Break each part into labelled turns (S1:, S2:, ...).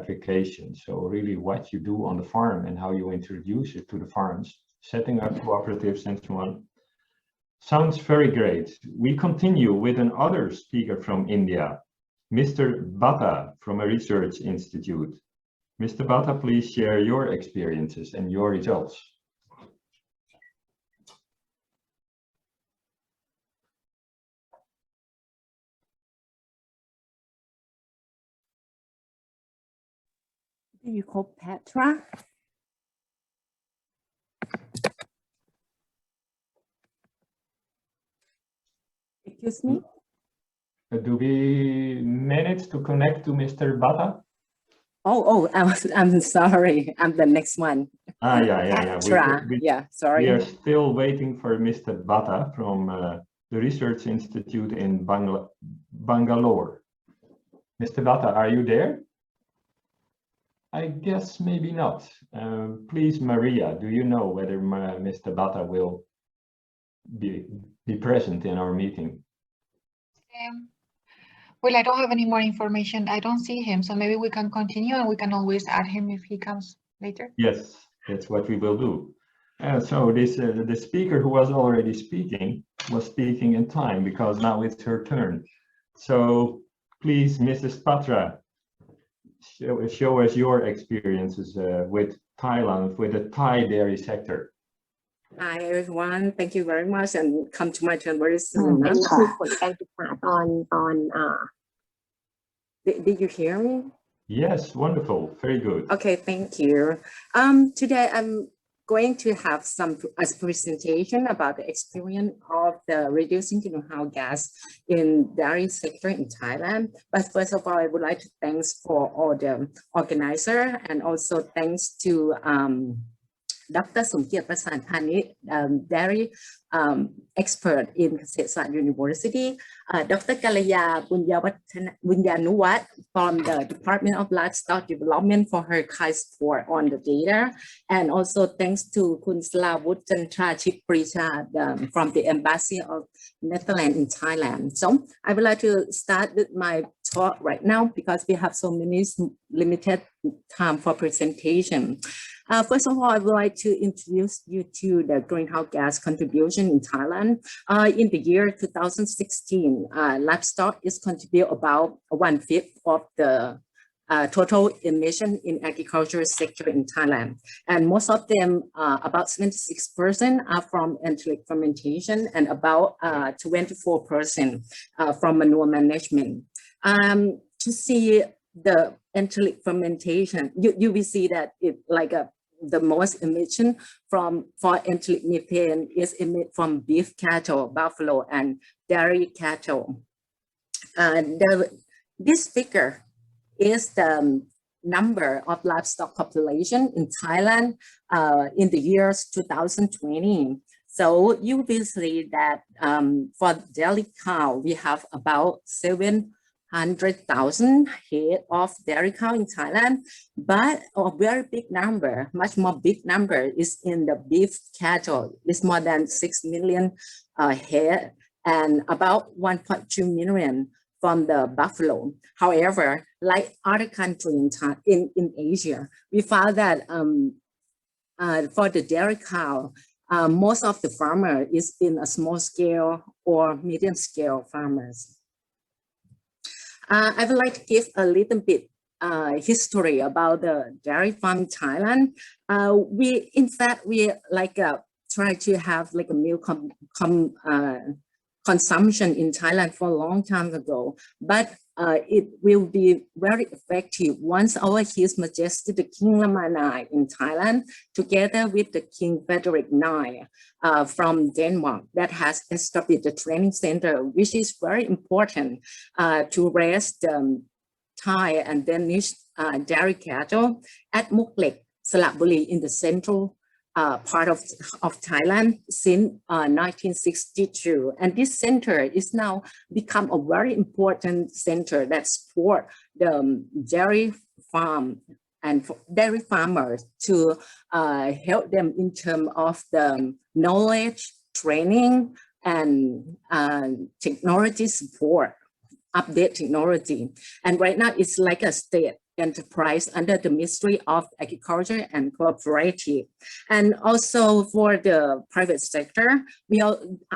S1: application. So really what you do on the farm and how you introduce it to the farms, setting up cooperatives and so on. Sounds very great. We continue with another speaker from India, Mr. Bhatta from a research institute. Mr. Bhatta, please share your experiences and your results.
S2: You call Petra? Excuse me?
S1: Do we manage to connect to Mr. Bhatta?
S2: I'm sorry. I'm the next one.
S1: Yeah.
S2: Sorry.
S1: We are still waiting for Mr. Bhatta from the Research Institute in Bangalore. Mr. Bhatta, are you there? I guess maybe not. Please, Maria, do you know whether Mr. Bhatta will be present in our meeting?
S3: Well, I don't have any more information. I don't see him, so maybe we can continue and we can always add him if he comes later.
S1: Yes, that's what we will do. So this the speaker who was already speaking was speaking in time because now it's her turn. So please, Mrs. Patra, show us your experiences with Thailand, with the Thai dairy sector.
S2: Hi everyone, thank you very much, and come to my turn very soon. Did you hear me?
S1: Yes, wonderful, very good.
S2: Okay, thank you. Today I'm going to have some presentation about the experience of the reducing greenhouse gas in dairy sector in Thailand. But first of all, I would like to thanks for all the organizer, and also thanks to Dr. Somkiat Prasan Panit, dairy expert in Kasetsat University, Dr. Kalaya Bunyanuwat from the Department of Livestock Development for her kind support on the data, and also thanks to Kun Slavut Chantra Chitprisha from the Embassy of Netherlands in Thailand. So I would like to start with my talk right now because we have so many limited time for presentation. First of all, I would like to introduce you to the greenhouse gas contribution in Thailand. In the year 2016, livestock is contribute about 1/5 of the total emission in agriculture sector in Thailand. And most of them, about 76% are from enteric fermentation and about 24% from manure management. To see the enteric fermentation, you will see that it like the most emission for enteric methane is emitted from beef cattle, buffalo, and dairy cattle. This figure is the number of livestock population in Thailand in the years 2020. So you will see that for dairy cow, we have about 700,000 head of dairy cow in Thailand, but a very big number, much more big number, is in the beef cattle. It's more than 6 million head and about 1.2 million from the buffalo. However, like other countries in Asia, we found that for the dairy cow, most of the farmer is in a small scale or medium scale farmers. I would like to give a little bit history about the dairy farm in Thailand. In fact, we like try to have like a milk consumption in Thailand for a long time ago, but it will be very effective once our His Majesty the King Rama IX in Thailand, together with the King Frederick IX from Denmark, that has established the training center, which is very important to raise the Thai and Danish dairy cattle at Muklek, Salaburi in the central part of Thailand since 1962. And this center is now become a very important center that support the dairy farm and dairy farmers to help them in terms of the knowledge, training, and technology support update technology. And right now it's like a state enterprise under the Ministry of Agriculture and Cooperative. And also for the private sector,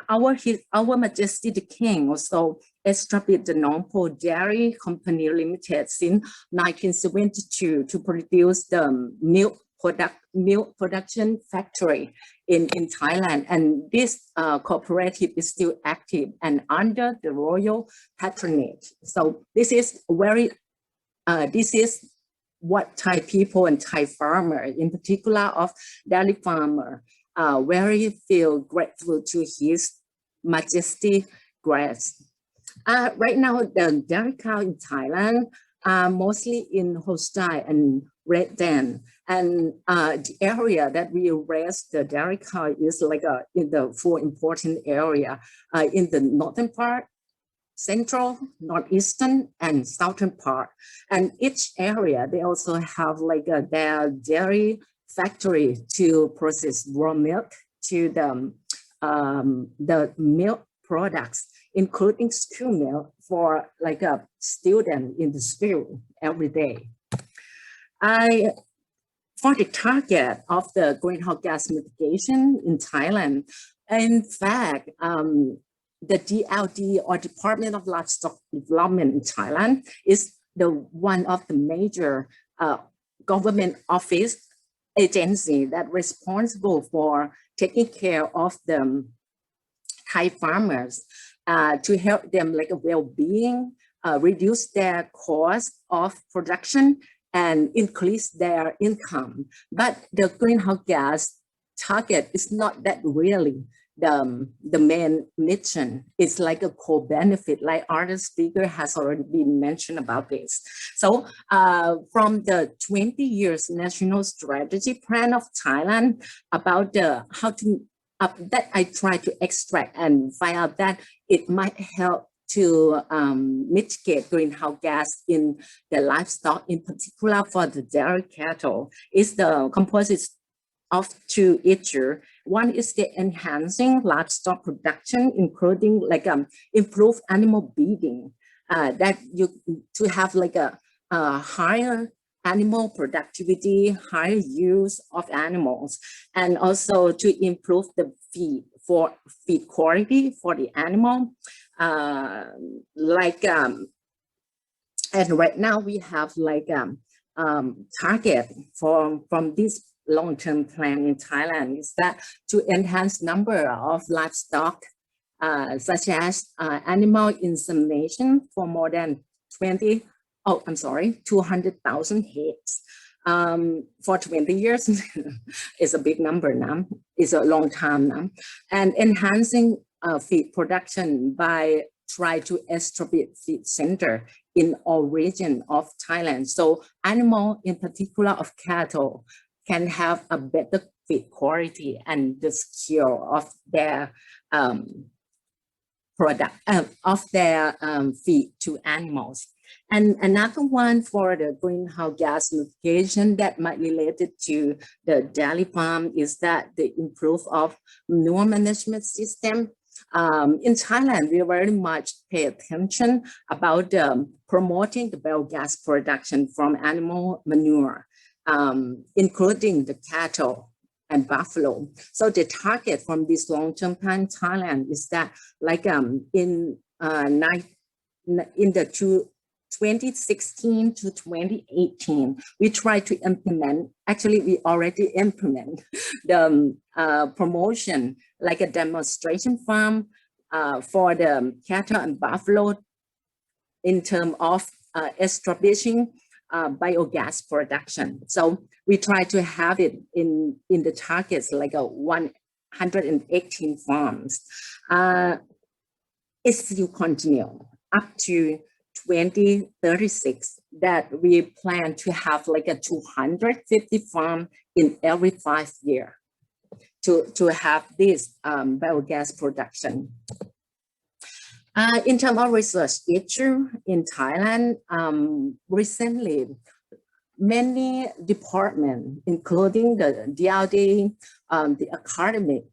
S2: our Majesty the King also established the Nongpo Dairy Company Limited since 1972 to produce the milk production factory in Thailand. And this cooperative is still active and under the royal patronage. So this is this is what Thai people and Thai farmers, in particular of dairy farmer, very feel grateful to His Majesty grace. Right now, the dairy cow in Thailand are mostly in Holstein and Red Den. And the area that we raise the dairy cow is like in the 4 important area in the northern part, central, northeastern, and southern part. And each area, they also have like their dairy factory to process raw milk to the milk products, including school milk for like a student in the school every day. For the target of the greenhouse gas mitigation in Thailand, in fact, the DLD or Department of Livestock Development in Thailand is the one of the major government office agency that responsible for taking care of the Thai farmers to help them like a well-being, reduce their cost of production and increase their income. But the greenhouse gas target is not that really the main mission. It's like a co-benefit, like other speaker has already been mentioned about this. So from the 20 years national strategy plan of Thailand about the how to that I try to extract and find out that it might help to mitigate greenhouse gas in the livestock, in particular for the dairy cattle, is the composite of 2 issues. One is the enhancing livestock production, including like improved animal breeding, that you to have like a higher animal productivity, higher use of animals, and also to improve the feed quality for the animal. And right now we have like target from this long-term plan in Thailand is that to enhance number of livestock, such as animal insemination for more than 200,000 heads for 20 years. Is a big number now, it's a long time now. And enhancing feed production by try to establish feed center in all regions of Thailand. So animal, in particular of cattle, can have a better feed quality and the skill of their feed to animals. And another one for the greenhouse gas mitigation that might related to the dairy farm is that the improve of manure management system. In Thailand, we very much pay attention about promoting the biogas production from animal manure, including the cattle and buffalo. So the target from this long-term plan in Thailand is that like in the 2016 to 2018, we try to implement, actually we already implement the promotion, like a demonstration farm for the cattle and buffalo in terms of establishing biogas production. So we try to have it in the targets like 118 farms. It still continue up to 2036 that we plan to have like a 250 farm in every 5 years to have this biogas production. In terms of research issue in Thailand, recently, many departments, including the DLD, the academic,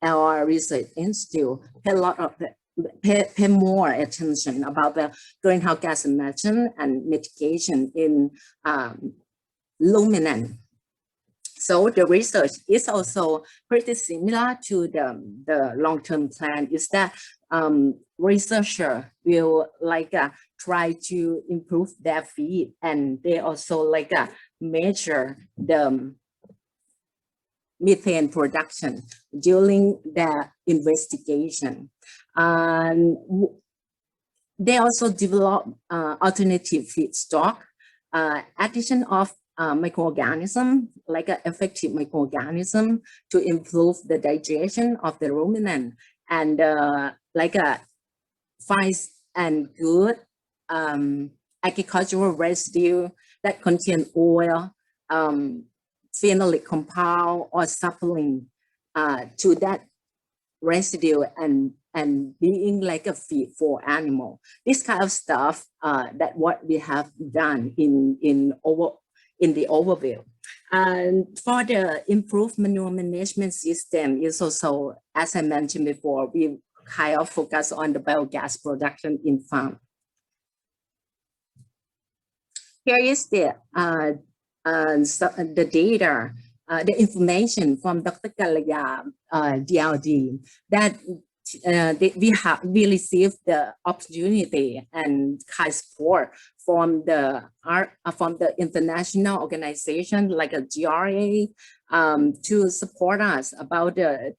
S2: our research institute, pay a lot of pay more attention about the greenhouse gas emission and mitigation in luminant. So the research is also pretty similar to the long-term plan, is that researcher will try to improve their feed, and they also measure the methane production during their investigation. And they also develop alternative feedstock, addition of microorganism, like an effective microorganism to improve the digestion of the ruminant, and fine and good agricultural residue that contain oil, phenolic compound or supplement to that residue and being like a feed for animal. This kind of stuff that what we have done in the overview. And for the improved manure management system is also, as I mentioned before, we kind of focus on the biogas production in farm. Here is the data, the information from Dr. Kalaya, DLD, that we received the opportunity and kind support from the international organization like a GRA to support us about the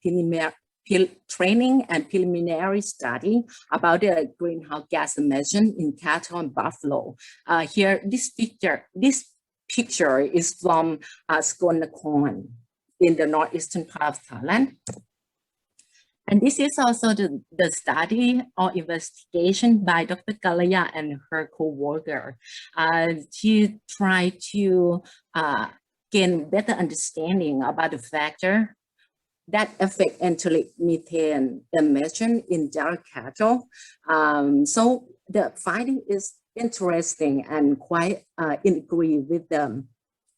S2: training and preliminary study about the greenhouse gas emission in cattle and buffalo. Here, this picture is from Skonakon in the northeastern part of Thailand. And this is also the study or investigation by Dr. Kalaya and her co-worker to try to gain better understanding about the factor that affect enteric methane emission in dairy cattle. So the finding is interesting and quite in agree with the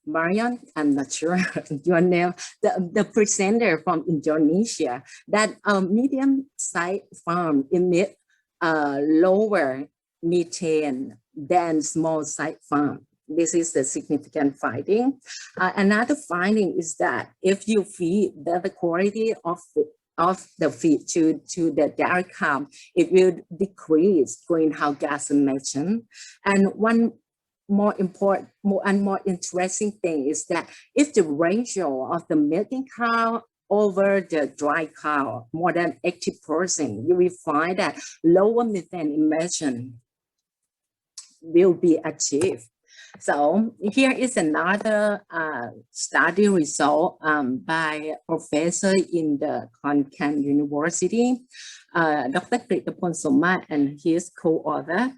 S2: Marian, I'm not sure your name, the presenter from Indonesia, that medium-sized farm emit lower methane than small-sized farm. This is the significant finding. Another finding is that if you feed the quality of the feed to the dairy cow, it will decrease greenhouse gas emission. And one more important and more interesting thing is that if the ratio of the milking cow over the dry cow more than 80%, you will find that lower methane emission will be achieved. So here is another study result by a professor in the Khon Kaen University, Dr. Kritapon Soma and his co-author.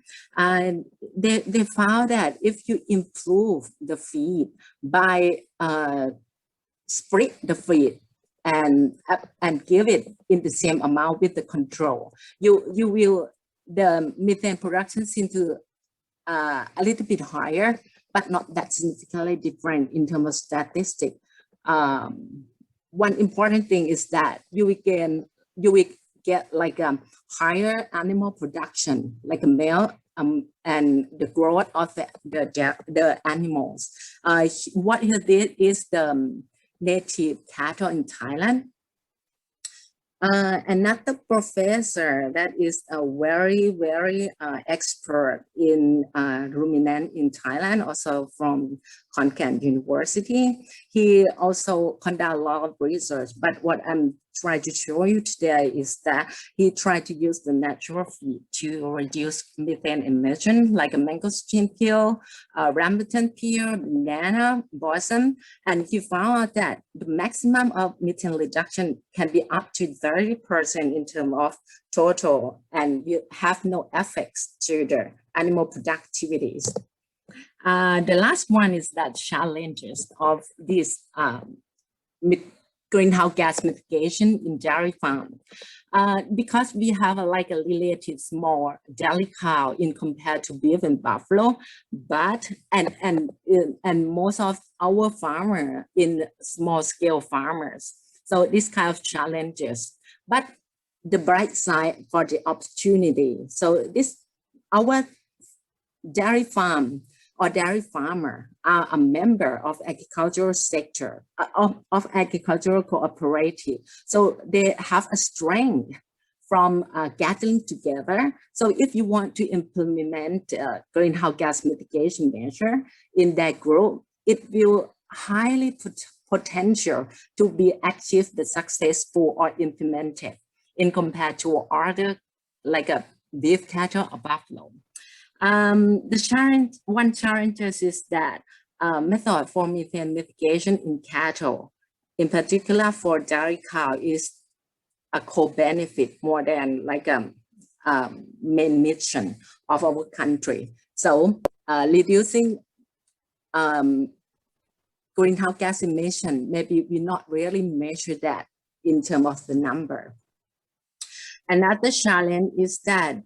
S2: They found that if you improve the feed by split the feed and give it in the same amount with the control, the methane production seems to a little bit higher, but not that significantly different in terms of statistics. One important thing is that you will get like a higher animal production, like a male, and the growth of the animals. What he did is the native cattle in Thailand. Another professor that is a very expert in ruminant in Thailand, also from Khon Kaen University. He also conducted a lot of research, but what I'm trying to show you today is that he tried to use the natural feed to reduce methane emission, like a mangosteen peel, rambutan peel, banana, blossom, and he found out that the maximum of methane reduction can be up to 30% in terms of total, and will have no effects to the animal productivities. The last one is that challenges of this greenhouse gas mitigation in dairy farm. Because we have a relative small dairy cow in compared to beef and buffalo, but and most of our farmer in small scale farmers. So this kind of challenges, but the bright side for the opportunity. So this, our dairy farm or dairy farmer are a member of agricultural sector, of agricultural cooperative. So they have a strength from gathering together. So if you want to implement greenhouse gas mitigation measure in that group, it will highly potential to be achieved the successful or implemented in compared to other like a beef cattle or buffalo. One challenge is that method for methane mitigation in cattle, in particular for dairy cow, is a co-benefit more than like a main mission of our country. So reducing greenhouse gas emission, maybe we not really measure that in terms of the number. Another challenge is that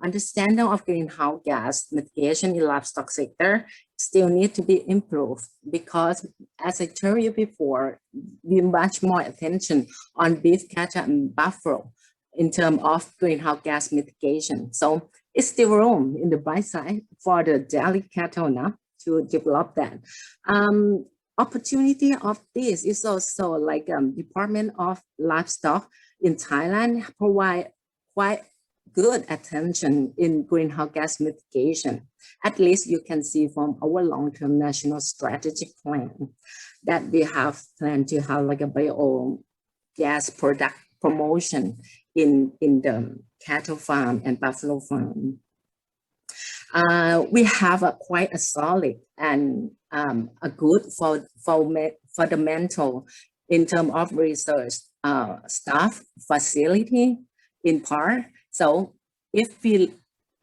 S2: understanding of greenhouse gas mitigation in livestock sector still need to be improved, because as I told you before, we much more attention on beef cattle and buffalo in terms of greenhouse gas mitigation. So it's still room in the bright side for the dairy cattle now to develop that. Opportunity of this is also like Department of Livestock in Thailand provide quite good attention in greenhouse gas mitigation. At least you can see from our long-term national strategic plan that we have planned to have like a biogas product promotion in the cattle farm and buffalo farm. We have quite a solid and a good fundamental in terms of research staff facility in part. So if we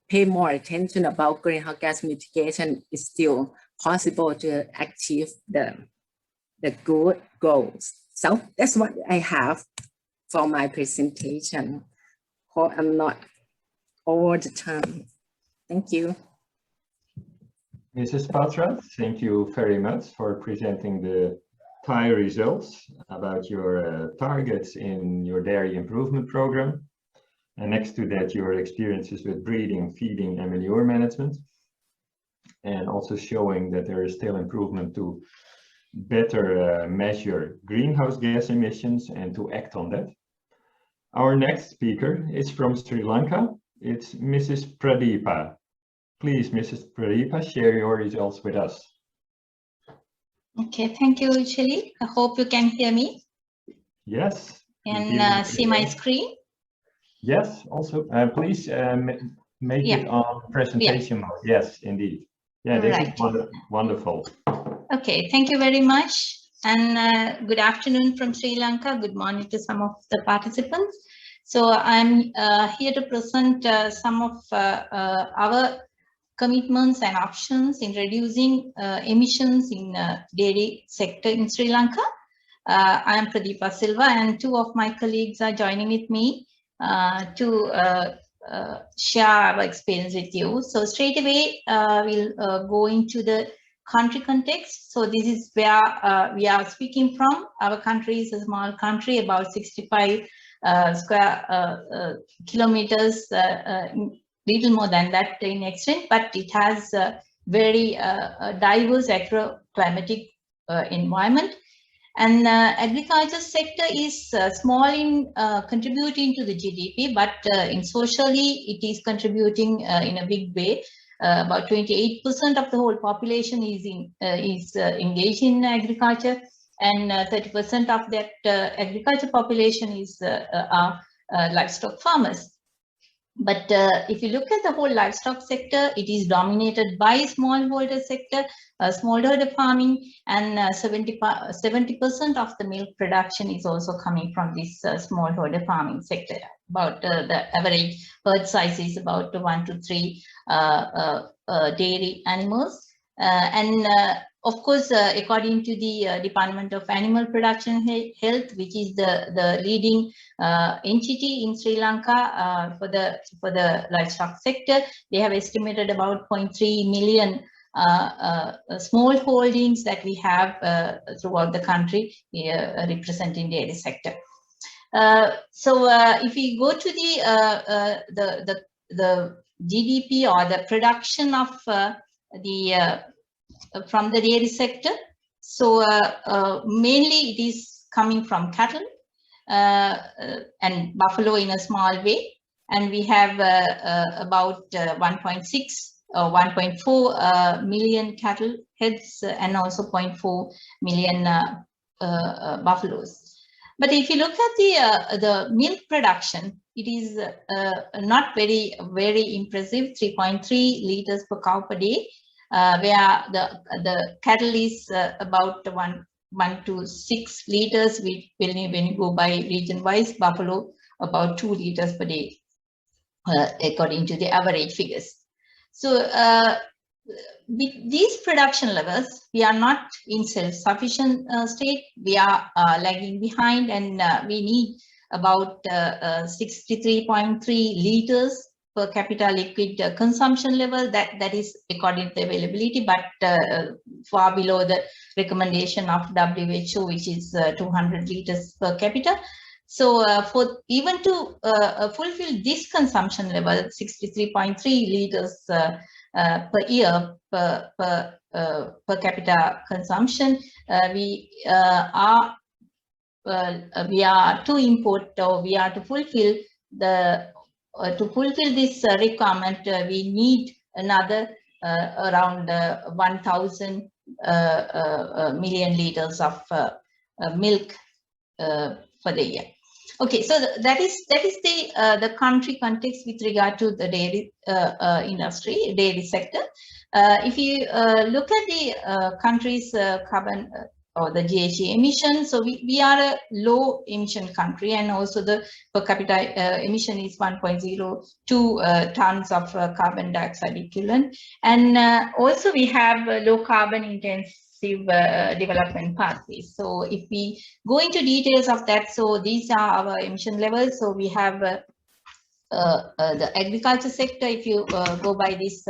S2: pay more attention about greenhouse gas mitigation, it's still possible to achieve the good goals. So that's what I have for my presentation. Hope I'm not over the time. Thank you.
S1: Mrs. Patra, thank you very much for presenting the Thai results about your targets in your dairy improvement program. And next to that, your experiences with breeding, feeding, and manure management. And also showing that there is still improvement to better measure greenhouse gas emissions and to act on that. Our next speaker is from Sri Lanka. It's Mrs. Pradeepa. Please, Mrs. Pradeepa, share your results with us.
S3: Okay, thank you, Shelly. I hope you can hear me.
S1: Yes.
S3: And see my screen.
S1: Yes, also, please make it on presentation mode. Yes, indeed. Yeah, this is wonderful.
S3: Okay, thank you very much. And good afternoon from Sri Lanka. Good morning to some of the participants. So I'm here to present some of our commitments and options in reducing emissions in dairy sector in Sri Lanka. I am Pradeepa Silva, and two of my colleagues are joining with me to share our experience with you. So straight away, we'll go into the country context. So this is where we are speaking from. Our country is a small country, about 65 square kilometers, little more than that in extent, but it has a very diverse agroclimatic environment. And agriculture sector is small in contributing to the GDP, but in socially it is contributing in a big way. About 28% of the whole population is engaged in agriculture, and 30% of that agriculture population is livestock farmers. But if you look at the whole livestock sector, it is dominated by smallholder sector, smallholder farming, and 70% of the milk production is also coming from this smallholder farming sector. About the average herd size is about 1 to 3 dairy animals. Of course, according to the Department of Animal Production Health, which is the leading entity in Sri Lanka for the livestock sector, they have estimated about 0.3 million small holdings that we have throughout the country representing dairy sector. If we go to the GDP or the production of from the dairy sector, so mainly it is coming from cattle and buffalo in a small way, and we have about 1.6 or 1.4 million cattle heads and also 0.4 million buffaloes. But if you look at the milk production, it is not very impressive, 3.3 liters per cow per day, where the cattle is about 1 to 6 liters. When you go by region wise, buffalo about 2 liters per day, according to the average figures. So with these production levels, we are not in self-sufficient state. We are lagging behind, and we need about 63.3 liters per capita liquid consumption level. That is according to the availability, but far below the recommendation of WHO, which is 200 liters per capita. So for even to fulfill this consumption level, 63.3 liters per year per capita consumption, we are to import, or we are to fulfill this requirement. We need another around 1,000 million liters of milk for the year. Okay, so that is the country context with regard to the dairy industry, dairy sector. If you look at the country's carbon or the GHG emission, so we are a low emission country, and also the per capita emission is 1.02 tons of carbon dioxide equivalent, and also we have low carbon intensive development pathways. So if we go into details of that, so these are our emission levels. So we have the agriculture sector. If you go by this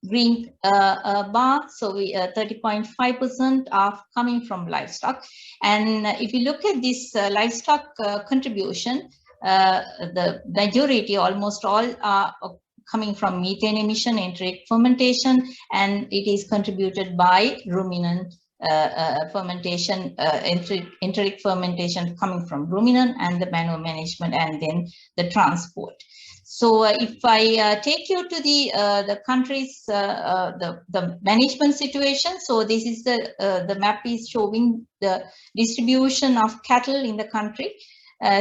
S3: green bar, so we 30.5% are coming from livestock. And if you look at this livestock contribution, the majority, almost all, are coming from methane emission, enteric fermentation, and it is contributed by ruminant fermentation, enteric fermentation coming from ruminant, and the manure management, and then the transport. So if I take you to the country's the management situation, so this is the map is showing the distribution of cattle in the country.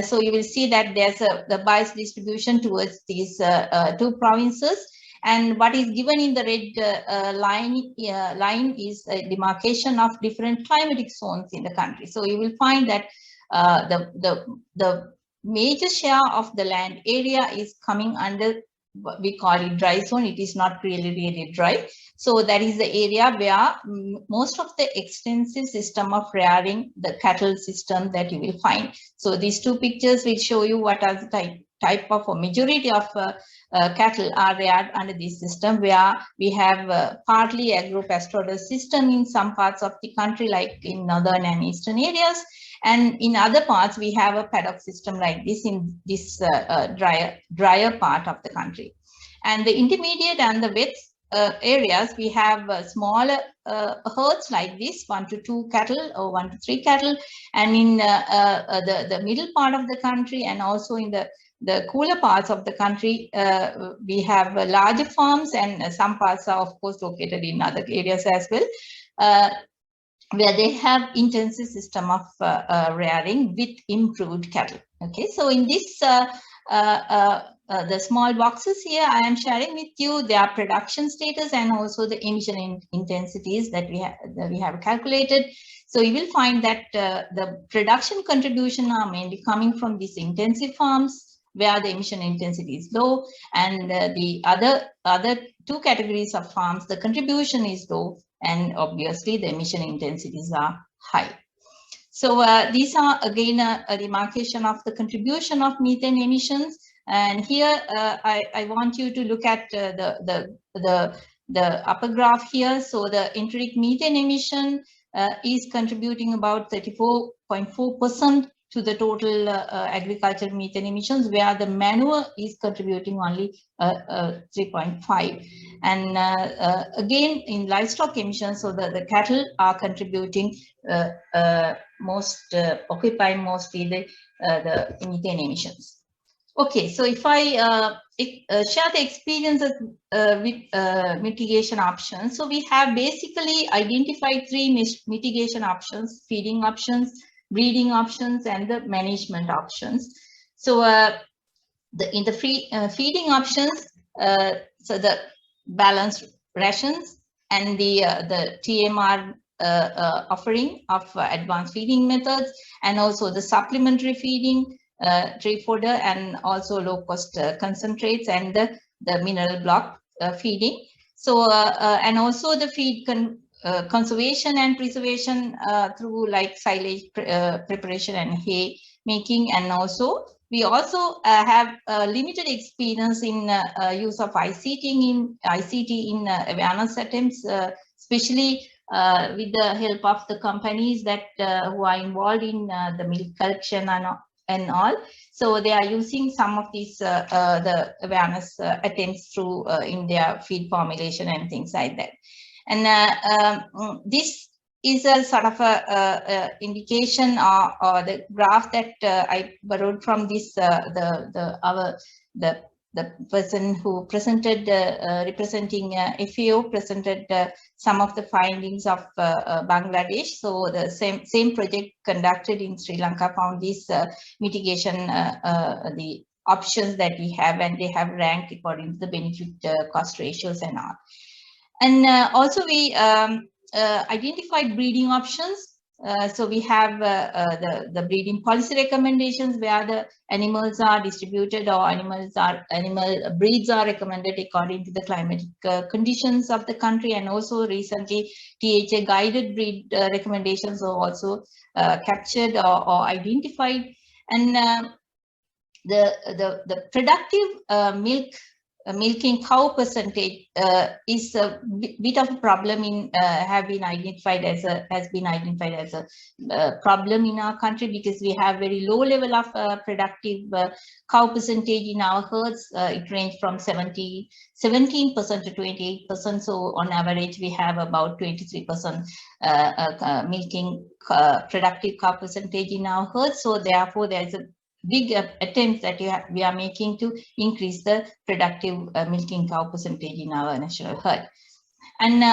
S3: So you will see that there's the biased distribution towards these two provinces, and what is given in the red line is a demarcation of different climatic zones in the country. So you will find that the major share of the land area is coming under, we call it dry zone. It is not really dry. So that is the area where most of the extensive system of rearing, the cattle system that you will find. So these two pictures will show you what are the type of, or majority of cattle are reared under this system, where we have partly agro-pastoral system in some parts of the country, like in northern and eastern areas. And in other parts, we have a paddock system like this in this drier part of the country. And the intermediate and the wet areas, we have smaller herds like this, 1 to 2 cattle or 1 to 3 cattle. And in the middle part of the country, and also in the cooler parts of the country, we have larger farms, and some parts are of course located in other areas as well, where they have intensive system of rearing with improved cattle. Okay, so in this the small boxes here, I am sharing with you their production status and also the emission intensities that we have calculated. So you will find that the production contribution are mainly coming from these intensive farms, where the emission intensity is low, and the other two categories of farms, the contribution is low, and obviously the emission intensities are high. So these are again a demarcation of the contribution of methane emissions. And here I want you to look at the upper graph here. So the enteric methane emission is contributing about 34.4% to the total agricultural methane emissions, where the manure is contributing only 3.5. And again, in livestock emissions, so the cattle are contributing occupying mostly the methane emissions. Okay, so if I share the experiences with mitigation options, so we have basically identified 3 mitigation options: feeding options, breeding options, and the management options. So in the feeding options, so the balanced rations and the TMR offering of advanced feeding methods, and also the supplementary feeding, tree fodder, and also low-cost concentrates, and the mineral block feeding. So and also the feed conservation and preservation through like silage preparation and hay making. And also we also have limited experience in use of ICT in awareness attempts, especially with the help of the companies that who are involved in the milk collection and all. So they are using some of these the awareness attempts through in their feed formulation and things like that. And this is a sort of a indication or the graph that I borrowed from this the person who presented representing FAO presented some of the findings of Bangladesh. So the same project conducted in Sri Lanka found this mitigation the options that we have, and they have ranked according to the benefit cost ratios and all. And also we identified breeding options. So we have the breeding policy recommendations, where the animals are distributed, or animal breeds are recommended according to the climatic conditions of the country. And also recently THA guided breed recommendations are also captured or identified. And the productive milking cow percentage is a bit of a problem in has been identified as a problem in our country, because we have very low level of productive cow percentage in our herds. It ranges from 17% to 28%. So on average we have about 23% milking productive cow percentage in our herds. So therefore there is a big attempts that we are making to increase the productive milking cow percentage in our national herd. And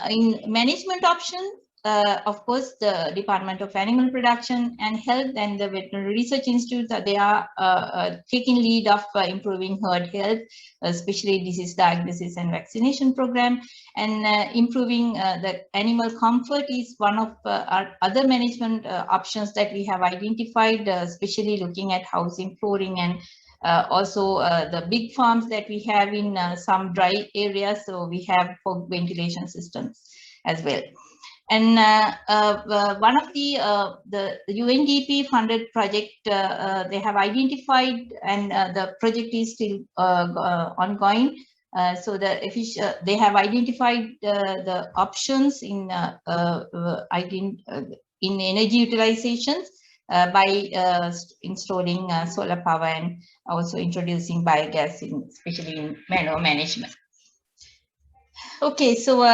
S3: in management option, of course, the Department of Animal Production and Health and the Veterinary Research Institute, they are taking lead of improving herd health, especially disease diagnosis and vaccination program. And improving the animal comfort is one of our other management options that we have identified, especially looking at housing, flooring, and also the big farms that we have in some dry areas. So we have for ventilation systems as well. And one of the UNDP funded project they have identified, and the project is still ongoing. So they have identified the options in energy utilizations by installing solar power, and also introducing biogas, especially in manure management. Okay, so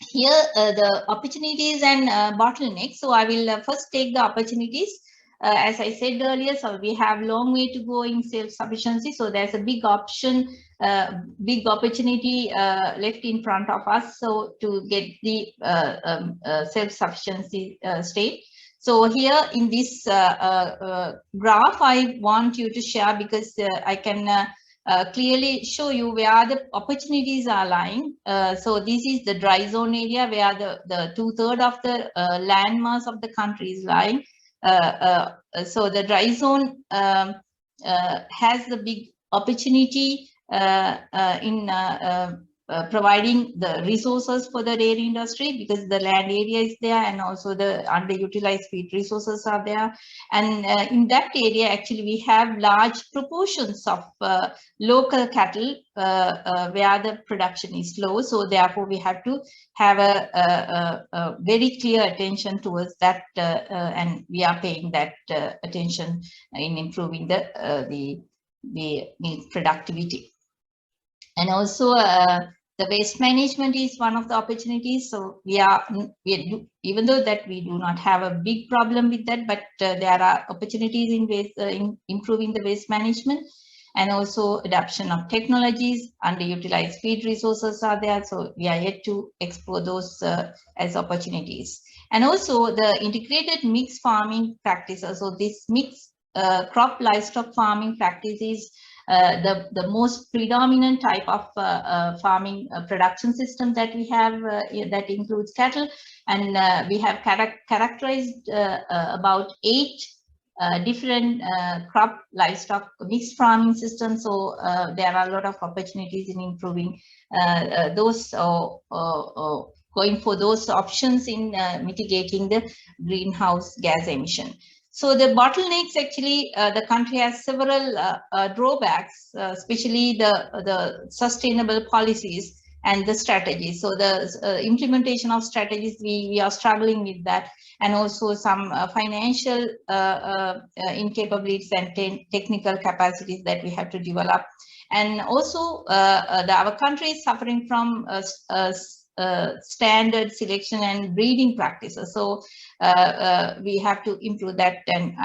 S3: here the opportunities and bottlenecks. So I will first take the opportunities. As I said earlier, so we have long way to go in self-sufficiency. So there's a big big opportunity left in front of us. So to get the self-sufficiency state. So here in this graph, I want you to share, because I can clearly show you where the opportunities are lying. So this is the dry zone area, where the 2/3 of the land mass of the country is lying. So the dry zone has the big opportunity in providing the resources for the dairy industry, because the land area is there and also the underutilized feed resources are there. And in that area, actually, we have large proportions of local cattle where the production is low. So therefore, we have to have a very clear attention towards that, and we are paying that attention in improving the productivity. And also the waste management is one of the opportunities. So we even though that we do not have a big problem with that, but there are opportunities in improving the waste management, and also adoption of technologies. Underutilized feed resources are there, so we are yet to explore those as opportunities. And also the integrated mixed farming practices. So this mixed crop livestock farming practice is the most predominant type of farming production system that we have, that includes cattle, and we have characterized about 8 different crop livestock mixed farming systems. So there are a lot of opportunities in improving those, going for those options in mitigating the greenhouse gas emission. So the bottlenecks, actually, the country has several drawbacks, especially the sustainable policies and the strategies. So the implementation of strategies, we are struggling with that, and also some financial incapabilities and technical capacities that we have to develop. And also our country is suffering from standard selection and breeding practices. So we have to improve that, and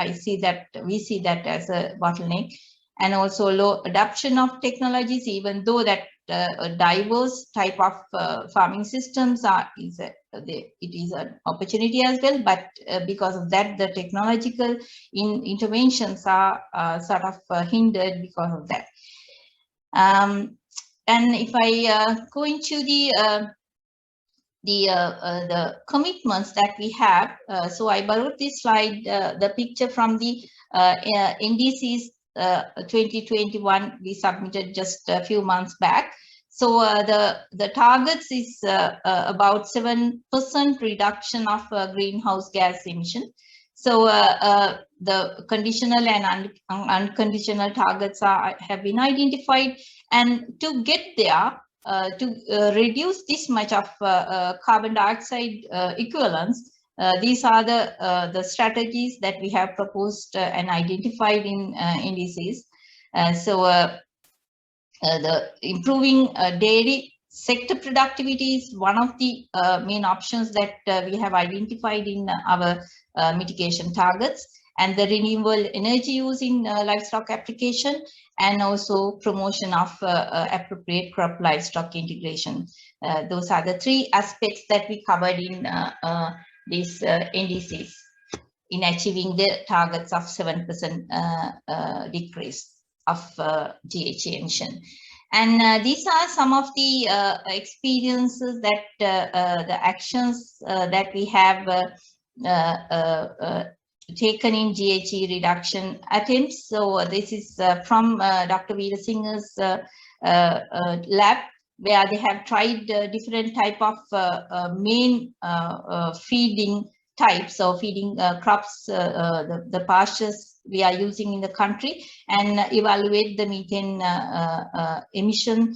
S3: we see that as a bottleneck. And also low adoption of technologies, even though that diverse type of farming systems it is an opportunity as well, but because of that, the technological interventions are sort of hindered because of that. And if I go into the commitments that we have, so I borrowed this slide, the picture from the NDCs 2021 we submitted just a few months back. So the targets is about 7% reduction of greenhouse gas emission. So the conditional and unconditional targets have been identified, and to get there, to reduce this much of carbon dioxide equivalents, these are the strategies that we have proposed and identified in indices. So the improving dairy sector productivity is one of the main options that we have identified in our mitigation targets, and the renewable energy use in livestock application, and also promotion of appropriate crop livestock integration. Those are the 3 aspects that we covered in these NDCs in achieving the targets of 7% decrease of GHG emission. And these are some of the experiences that the actions that we have taken in GHG reduction attempts. So this is from Dr. Veera Singh's lab, where they have tried different type of main feeding types, so feeding crops, the pastures we are using in the country, and evaluate the methane emission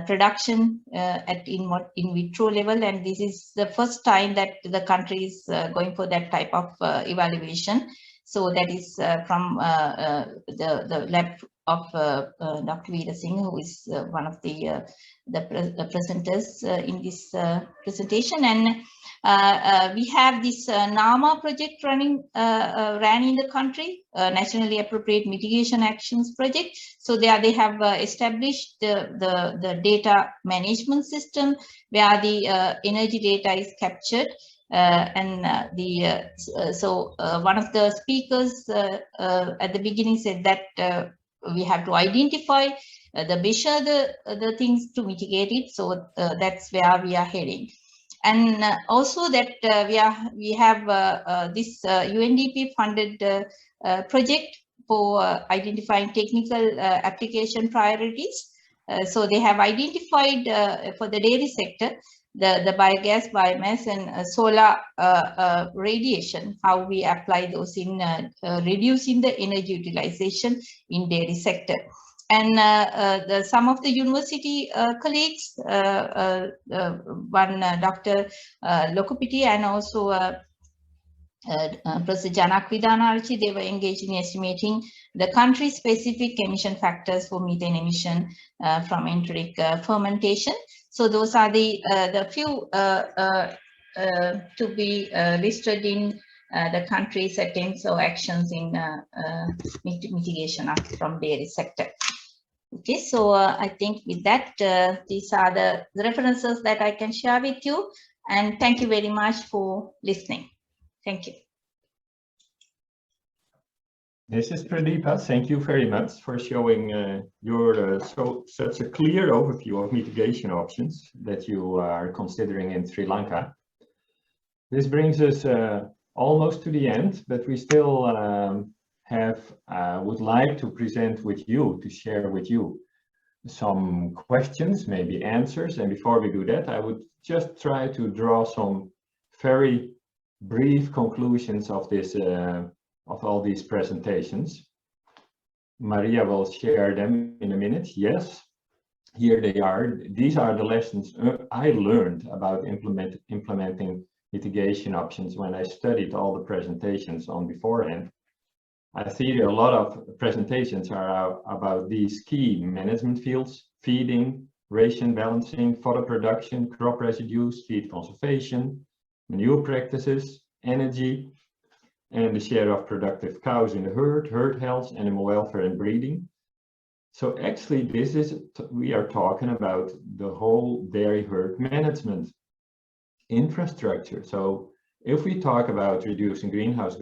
S3: production at in vitro level. And this is the first time that the country is going for that type of evaluation. So that is from the lab of Dr. Veera Singh, who is one of the presenters in this presentation. And we have this NAMA project ran in the country, Nationally Appropriate Mitigation Actions Project. So there they have established the data management system, where the energy data is captured. So one of the speakers at the beginning said that we have to identify measure the things to mitigate it. So that's where we are heading. And also that we have this UNDP funded project for identifying technical application priorities So they have identified for the dairy sector, the biogas, biomass, and solar radiation, how we apply those in reducing the energy utilization in dairy sector. And some of the university colleagues, one Dr. Lokopiti and also Professor Janak Vidanarchi, they were engaged in estimating the country-specific emission factors for methane emission from enteric fermentation. So those are the few to be listed in the country's attempts or actions in mitigation from dairy sector. Okay, so I think with that, these are the references that I can share with you. And thank you very much for listening. Thank you.
S1: This is Pradeepa. Thank you very much for showing your such a clear overview of mitigation options that you are considering in Sri Lanka. This brings us almost to the end, but we still would like to present with you, to share with you some questions, maybe answers. And before we do that, I would just try to draw some very brief conclusions of this of all these presentations. Maria will share them in a minute. Yes, here they are. These are the lessons I learned about implementing mitigation options when I studied all the presentations on beforehand. I see a lot of presentations are about these key management fields: feeding, ration balancing, fodder production, crop residues, feed conservation, manure practices, energy, and the share of productive cows in the herd health, animal welfare and breeding. So actually we are talking about the whole dairy herd management infrastructure. So if we talk about reducing greenhouse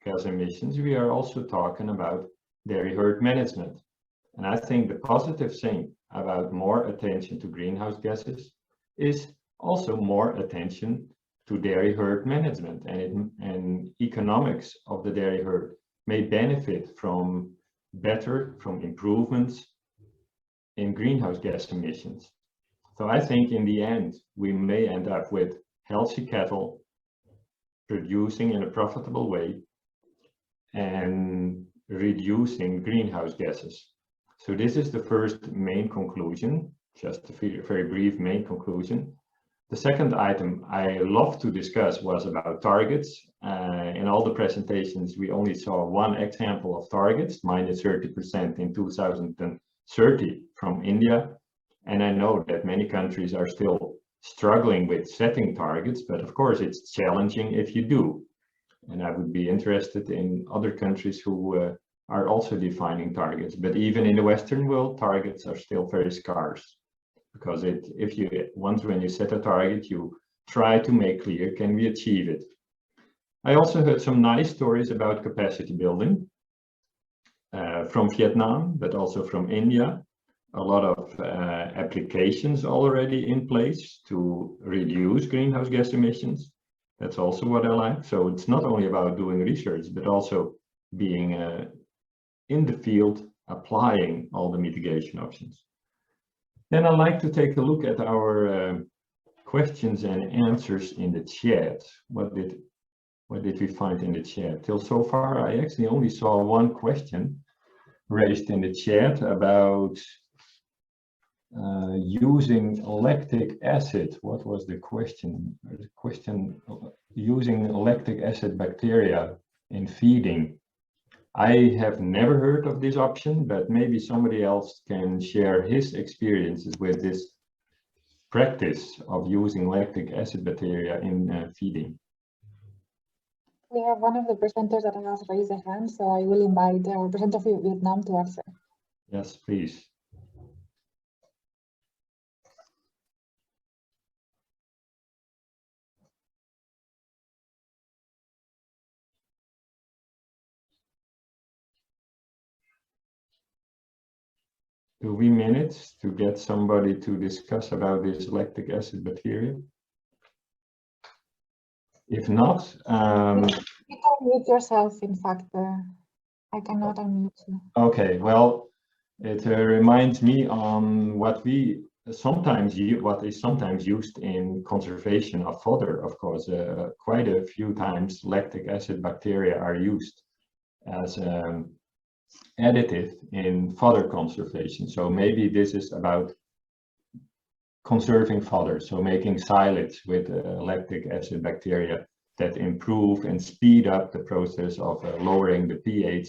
S1: gas emissions, we are also talking about dairy herd management. And I think the positive thing about more attention to greenhouse gases is also more attention to dairy herd management, and economics of the dairy herd may benefit from improvements in greenhouse gas emissions. So I think in the end, we may end up with healthy cattle producing in a profitable way and reducing greenhouse gases. So this is the first main conclusion, just a very brief main conclusion. The second item I love to discuss was about targets. In all the presentations, we only saw one example of targets, minus 30% in 2030 from India. And I know that many countries are still struggling with setting targets, but of course it's challenging if you do. And I would be interested in other countries who are also defining targets. But even in the Western world, targets are still very scarce. Because when you set a target, you try to make clear, can we achieve it? I also heard some nice stories about capacity building from Vietnam, but also from India. A lot of applications already in place to reduce greenhouse gas emissions. That's also what I like. So it's not only about doing research, but also being in the field, applying all the mitigation options. Then I'd like to take a look at our questions and answers in the chat. What did we find in the chat? Till so far, I actually only saw one question raised in the chat about using lactic acid. What was the question? The question using lactic acid bacteria in feeding. I have never heard of this option, but maybe somebody else can share his experiences with this practice of using lactic acid bacteria in feeding.
S4: We have one of the presenters that has raised a hand, so I will invite the representative of Vietnam to answer.
S1: Yes, please. Do we manage to get somebody to discuss about this lactic acid bacteria? If not,
S4: you can mute yourself. In fact, I cannot unmute you.
S1: Okay, well, It reminds me on what is sometimes used in conservation of fodder. Of course, quite a few times lactic acid bacteria are used as additive in fodder conservation. So maybe this is about conserving fodder, so making silage with lactic acid bacteria that improve and speed up the process of lowering the pH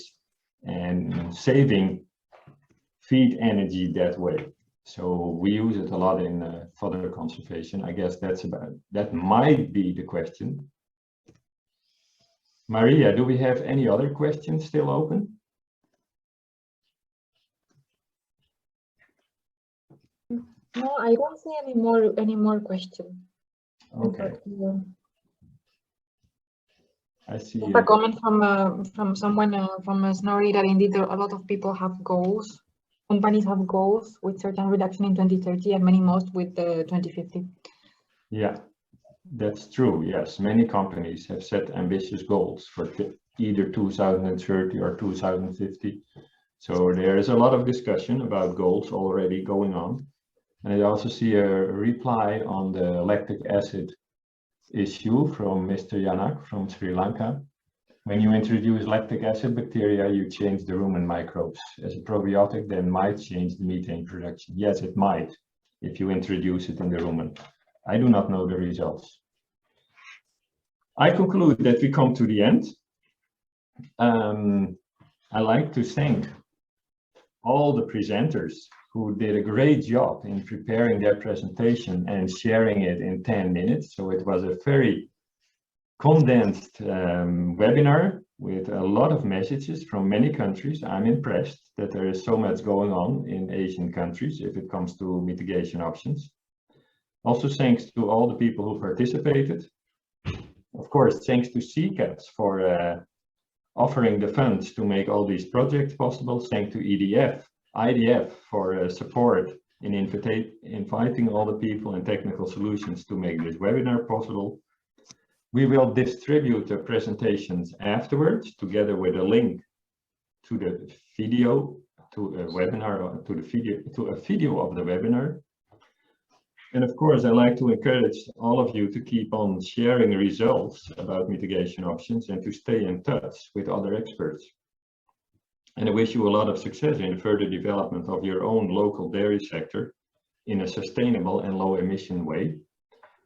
S1: and saving feed energy that way. So we use it a lot in fodder conservation. I guess that might be the question. Maria, do we have any other questions still open?
S4: No, I don't see any more questions.
S1: Okay. I see
S4: a comment from someone from Snorri that indeed a lot of people have goals. Companies have goals with certain reduction in 2030 and many most with 2050.
S1: Yeah, that's true. Yes, many companies have set ambitious goals for either 2030 or 2050. So there is a lot of discussion about goals already going on. And I also see a reply on the lactic acid issue from Mr. Yanak from Sri Lanka. When you introduce lactic acid bacteria, you change the rumen microbes. As a probiotic, then might change the methane production. Yes, it might, if you introduce it in the rumen. I do not know the results. I conclude that we come to the end. I like to thank all the presenters who did a great job in preparing their presentation and sharing it in 10 minutes. So it was a very condensed webinar with a lot of messages from many countries. I'm impressed that there is so much going on in Asian countries if it comes to mitigation options. Also, thanks to all the people who participated. Of course, thanks to CCATS for offering the funds to make all these projects possible. Thanks to IDF for support in inviting all the people and technical solutions to make this webinar possible. We will distribute the presentations afterwards together with a link to the video, to a webinar, to a video of the webinar. And of course, I'd like to encourage all of you to keep on sharing results about mitigation options and to stay in touch with other experts. And I wish you a lot of success in the further development of your own local dairy sector in a sustainable and low emission way.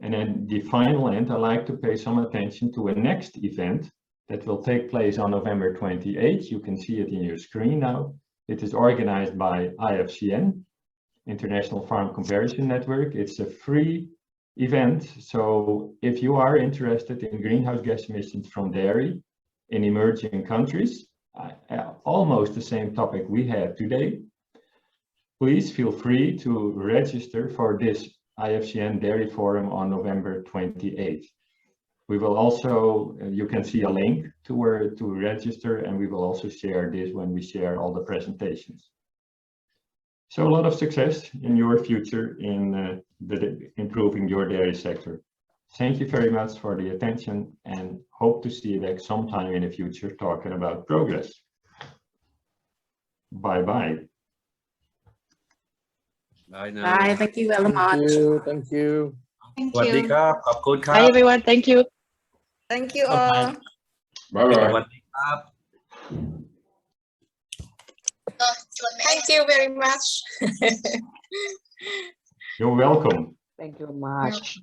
S1: And at the final end, I'd like to pay some attention to a next event that will take place on November 28th. You can see it in your screen now. It is organized by IFCN, International Farm Comparison Network. It's a free event. So if you are interested in greenhouse gas emissions from dairy in emerging countries, almost the same topic we had today, please feel free to register for this IFCN Dairy Forum on November 28th. We will also, you can see a link to where to register, and we will also share this when we share all the presentations. So a lot of success in your future in improving your dairy sector. Thank you very much for the attention and hope to see you back sometime in the future talking about progress. Bye-bye.
S5: Bye now.
S2: Bye. Thank you very much.
S6: Thank you.
S3: Thank
S5: สวัสดี
S3: you.
S5: ครับ ขอบคุณครับ
S7: Bye everyone. Thank you.
S2: Thank you all.
S1: Bye-bye.
S5: สวัสดีครับ
S2: Thank you very much.
S1: You're welcome.
S7: Thank you much.